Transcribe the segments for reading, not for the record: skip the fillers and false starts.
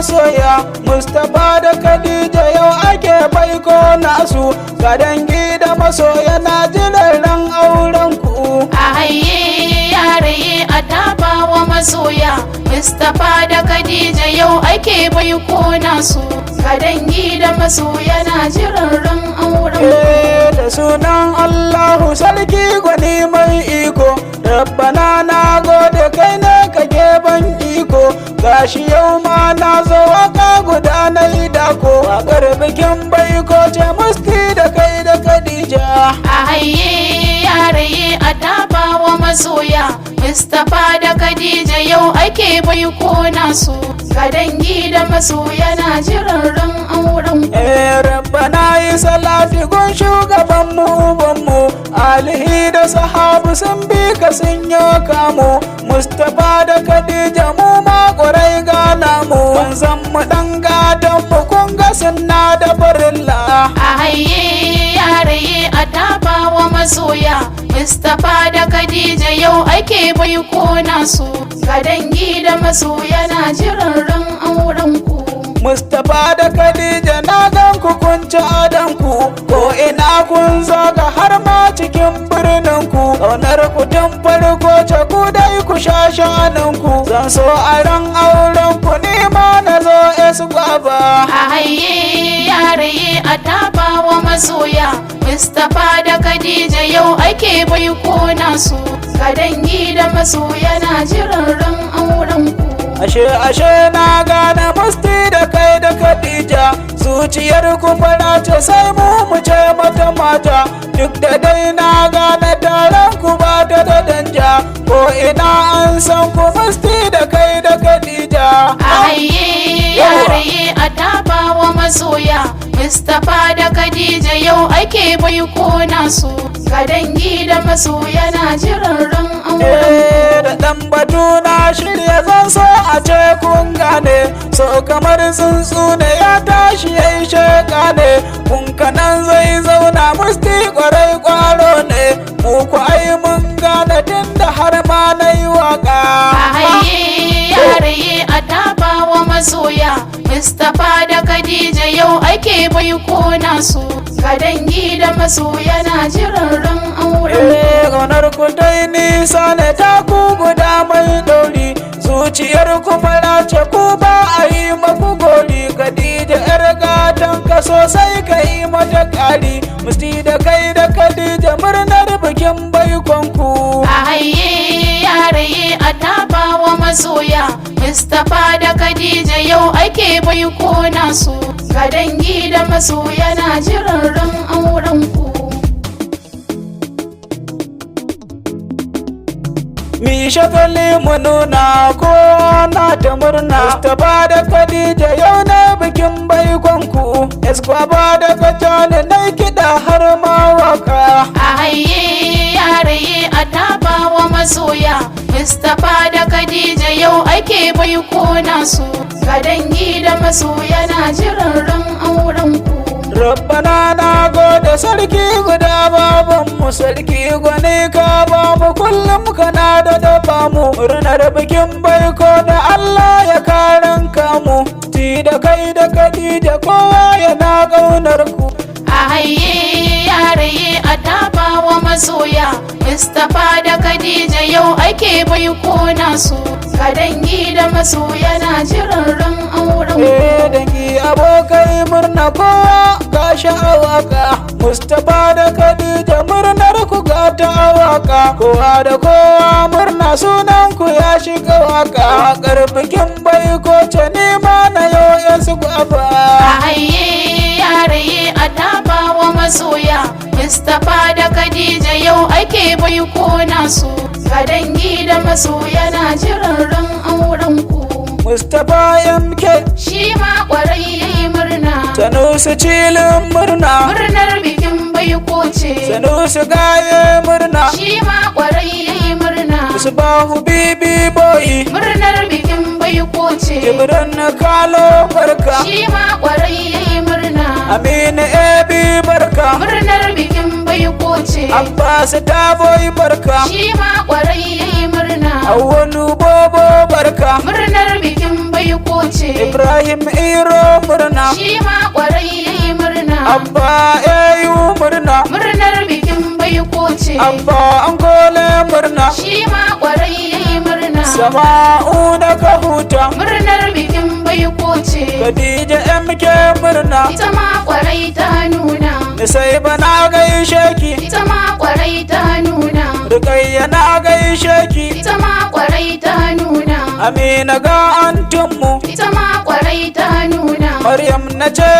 masoya Mustapha da Khadija yau ake baiko nasu ga dangi da masoya na jiran ran auren ku a haye yare a tafa wa masoya Mustapha da Khadija yau ake baiko nasu ga dangi da masoya na jiran ran auren ku da sunan Allahu sarki gwani mai iko Rabbana na gode kai ne ka geban iko gashi yau ma na zo waka guda na yi dako wakar bikin baiko ce musti da kai da Khadija a haye yare a tafa wa masoya Mustapha da Khadija yau ake baiko nasu ga dangi da masoya na jiran ran auren ku Rabbana yi salati gun shugaban mu ubanmu alihi da sahabu sun bi ka sun yi kamo Mustapha da Khadija mu ma ƙwarai gana mu wanzan mu ɗan gadon mu kun ga sunna da farilla a haye yare a tafa wa masoya Mustapha da Khadija yau ake baiko nasu ga dangi da masoya na jiran ran auren ku Mustapha da Khadija na gan ku kun ci adanku ko ina kun zaga har ma cikin birnin ku ƙaunar ku tun farko ce ku dai ku sha shanunku zan so a ran auren ku ni ma na zo esu gwaba a haye yare a tafa wa masoya Mustapha da Khadija yau ake baiko nasu ga dangi da masoya na jiran ran auren ku ashe na gane musti da kai da Khadija zuciyar ku fara ce sai mu ce mata mata duk da dai na gane taron ku ba ta da danja ko ina an san ku musti da kai da Khadija a haye yare a tafa wa masoya Mustapha da Khadija yau ake baiko nasu ga dangi da masoya na jiran ran auren da dan batu na shirya zan so a ce kun gane so kamar tsuntsu ne ya tashi ya yi sheka ne kun kanan zai zauna musti kwarai kwaro ne mu ku ai mun gane tun da har ma na yi waka a haye yare a tafa wa masoya Mustapha da Khadija yau ake baiko nasu ga dangi da masoya na jiran ran auren ƙaunar ku dai nisa ne ta ku guda mai ɗauri zuciyar ku fara ce ku ba a yi maku gori Khadija yar gatan ka sosai ka yi mata ƙari musti da kai da Khadija murnar bikin baikon ku a haye yare a tafa wa masoya Mustapha da Khadija yau ake baiko nasu ga dangi da masoya na jiran ran auren ku mi shagali mu nuna ko na ta murna Mustapha da Khadija yau na bikin baikon ku Eskwaba da Kajani na kiɗa har ma waka a haye yare a tafa wa masoya Mustapha da Khadija yau ake baiko nasu ga dangi da masoya na jiran ran auren ku Rabbana na gode sarki guda baban mu sarki gwani ka ba mu kullum kana da dafa mu murnar bikin baiko da Allah ya karan kamu ti da kai da Khadija kowa yana ƙaunar ku a haye yare a tafa wa masoya Mustapha da Khadija yau ake baiko nasu ga dangi da masoya na jiran ran auren ku dangi abokai murna kowa ga sha'awaka Mustapha da Khadija murnar ku ga ta waka kowa da kowa murna sunan ku ya shiga waka wakar bikin baiko ce nema na yau su gwaba a haye yare a tafa wa masoya Mustapha da Khadija yau ake baiko nasu ga dangi da masoya na jiran ran auren ku Mustapha MK shi ma kwarai yayi murna Sanusi cilin murna murnar bikin baiko ce Sanusi gaye murna shi ma kwarai yayi murna Musbahu bibi boy murnar bikin baiko ce Jibran kalo barka shi ma kwarai yayi murna Aminu Ebi barka murnar bikin baiko ce Abbas Taboy barka shi ma kwarai yayi murna Awwalu Bobo barka murnar bikin bai koce. Ibrahim Iro murna, Shi ma kwarai yayi murna. Abba Eyu murna, Murnar bikin bai koce. Abba Angole murna, Shi ma kwarai yayi murna. Sama'u da Kahuta, Murnar bikin bai koce. Khadija MK murna, Ita ma kwarai ta nuna. Nisaiba na gaishe ki, Ita ma kwarai ta nuna. Rukayya na gaishe ki, Ita ma kwarai ta nuna. Amina ga antinmu, Ita ma kwarai ta nuna. Maryam na ce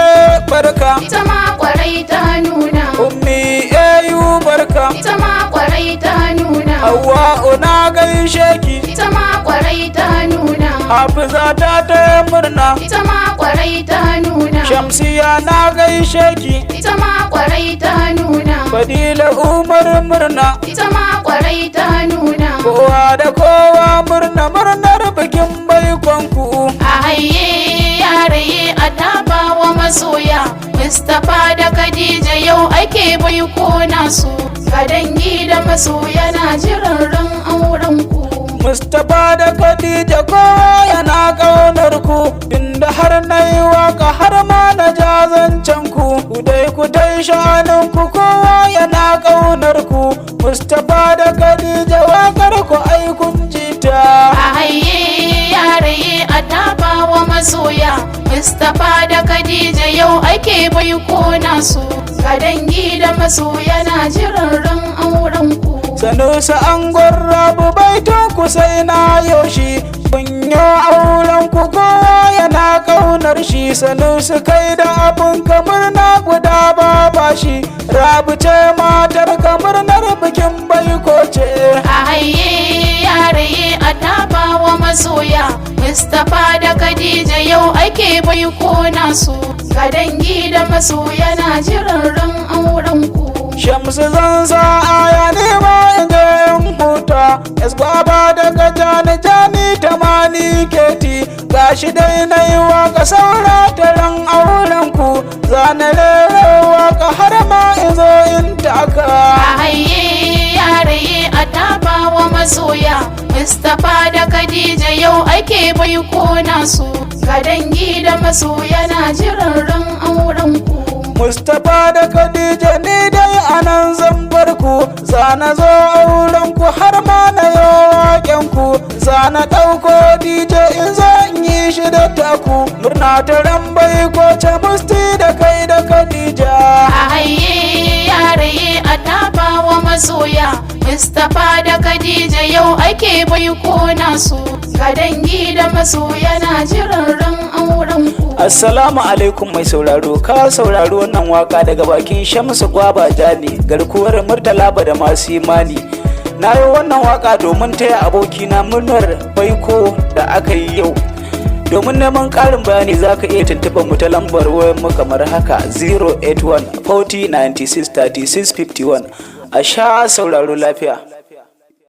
barka, Ita ma kwarai ta nuna. Ummi Eyu barka, Ita ma kwarai ta nuna. Hawwa'u na gaishe ki, Ita ma kwarai ta nuna. Hafiza ta taya murna, Ita ma kwarai ta nuna. Shamsiya na gaishe ki, Ita ma kwarai ta nuna. Fadila Umar murna, Ita ma kwarai ta nuna. kowa da kowa murnar bikin baikonku. A haye yare a tafa wa masoya. Mustapha da Khadija yau ake baiko nasu. Ga dangi da masoya na jiran ran auren ku. Mustapha da Khadija kowa yana ƙaunar ku, inda har na yi waka har ma na ja zancen ku. Ku dai sha'anin ku kowa yana ƙaunar ku. Mustapha da Khadija wakar ku ai kun ji ta. A haye yare a tafa wa masoya. Mustapha da Khadija yau ake baiko nasu. Ga dangi da masoya na jiran ran auren ku. Sanusi angon rabu baiton ku sai na yoshi, kunyo auren ku kowa yana ƙaunar shi. Sanusi kai da abun kamar na guda ba shi, rabu ce matar kamar na bikin baiko ce. A haye yare a tafa wa masoya. Mustapha da Khadija yau ake baiko nasu. Ga dangi da masoya na jiran ran auren ku. Shamsu zan sa aya nema in je in huta, Esbaba daga jani tamani keti. Gashi dai na yi waka saura ta ran auren ku, zana rera waka har ma in zo in taka. A haye yare a tafa wa masoya. Mustapha da Khadija yau ake baiko nasu. Ga dangi da masoya na jiran ran auren ku. Mustapha da Khadija ni dai anan zan bar ku, zana zo auren ku har ma na yi waƙen ku. Zana ɗauko DJ in zan yi shi da taku, murna ta ran baiko ce Musti da kai da Khadija. A haye yare a tafa wa masoya. Mustapha da Khadija yau ake baiko nasu. Ga dangi da masoya na jiran ran auren ku. Assalamu alaikum mai sauraro, ka saurari wannan waka daga bakin Shamsu Gwaba Jani, garkuwar Murtala da masu imani. Na yi wannan waka domin taya abokina murnar baiko da aka yi yau. Domin neman ƙarin bayani za ka iya tuntuɓar mu ta lambar wayar mu kamar haka 081 40 96 36 51. A sha sauraro lafiya.